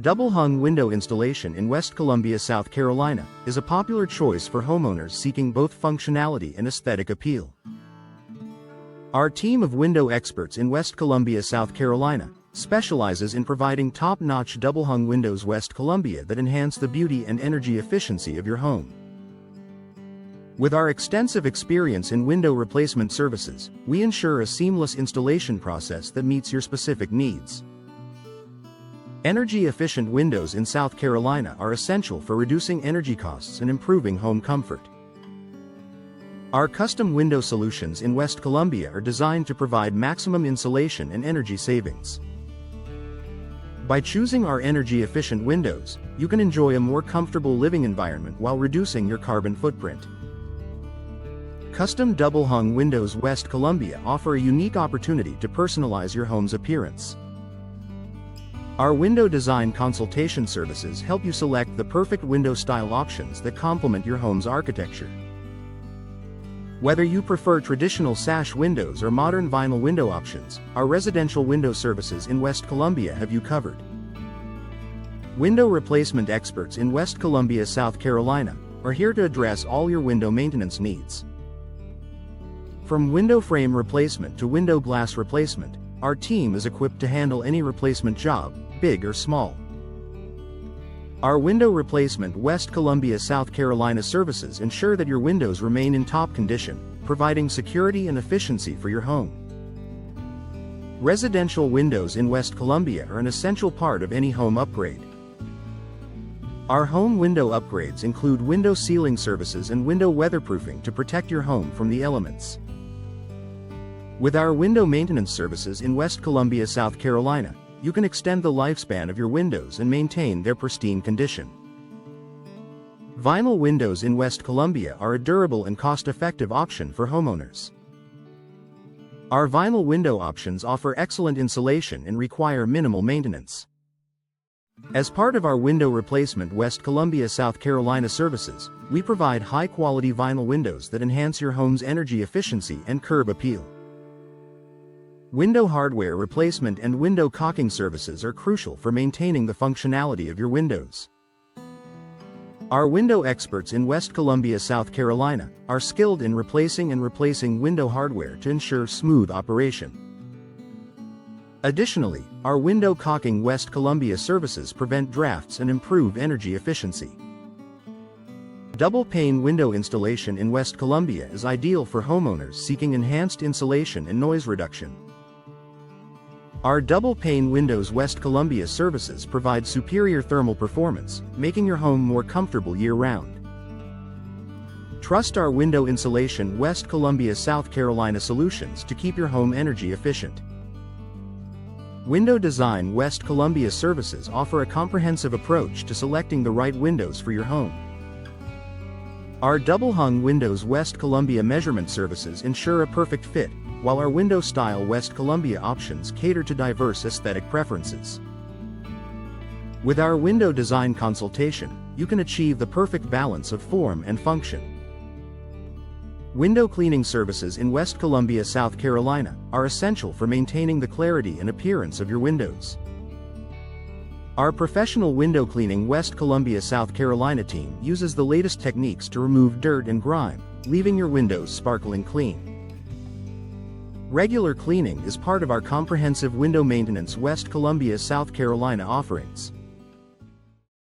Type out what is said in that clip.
Double-hung window installation in West Columbia, South Carolina, is a popular choice for homeowners seeking both functionality and aesthetic appeal. Our team of window experts in West Columbia, South Carolina, specializes in providing top-notch double-hung windows West Columbia that enhance the beauty and energy efficiency of your home. With our extensive experience in window replacement services, we ensure a seamless installation process that meets your specific needs. Energy-efficient windows in South Carolina are essential for reducing energy costs and improving home comfort. Our custom window solutions in West Columbia are designed to provide maximum insulation and energy savings. By choosing our energy-efficient windows, you can enjoy a more comfortable living environment while reducing your carbon footprint. Custom double-hung windows West Columbia offer a unique opportunity to personalize your home's appearance. Our window design consultation services help you select the perfect window style options that complement your home's architecture. Whether you prefer traditional sash windows or modern vinyl window options, our residential window services in West Columbia have you covered. Window replacement experts in West Columbia, South Carolina, are here to address all your window maintenance needs. From window frame replacement to window glass replacement, our team is equipped to handle any replacement job, big or small. Our window replacement West Columbia, South Carolina services ensure that your windows remain in top condition, providing security and efficiency for your home. Residential windows in West Columbia are an essential part of any home upgrade. Our home window upgrades include window sealing services and window weatherproofing to protect your home from the elements. With our window maintenance services in West Columbia, South Carolina, you can extend the lifespan of your windows and maintain their pristine condition. Vinyl windows in West Columbia are a durable and cost-effective option for homeowners. Our vinyl window options offer excellent insulation and require minimal maintenance. As part of our window replacement West Columbia, South Carolina services, we provide high-quality vinyl windows that enhance your home's energy efficiency and curb appeal. Window hardware replacement and window caulking services are crucial for maintaining the functionality of your windows. Our window experts in West Columbia, South Carolina, are skilled in replacing and replacing window hardware to ensure smooth operation. Additionally, our window caulking West Columbia services prevent drafts and improve energy efficiency. Double-pane window installation in West Columbia is ideal for homeowners seeking enhanced insulation and noise reduction. Our double-pane windows West Columbia services provide superior thermal performance, making your home more comfortable year-round. Trust our window insulation West Columbia, South Carolina solutions to keep your home energy efficient. Window design West Columbia services offer a comprehensive approach to selecting the right windows for your home. Our double-hung windows West Columbia measurement services ensure a perfect fit, while our window-style West Columbia options cater to diverse aesthetic preferences. With our window design consultation, you can achieve the perfect balance of form and function. Window cleaning services in West Columbia, South Carolina, are essential for maintaining the clarity and appearance of your windows. Our professional window cleaning West Columbia, South Carolina team uses the latest techniques to remove dirt and grime, leaving your windows sparkling clean. Regular cleaning is part of our comprehensive window maintenance West Columbia, South Carolina offerings.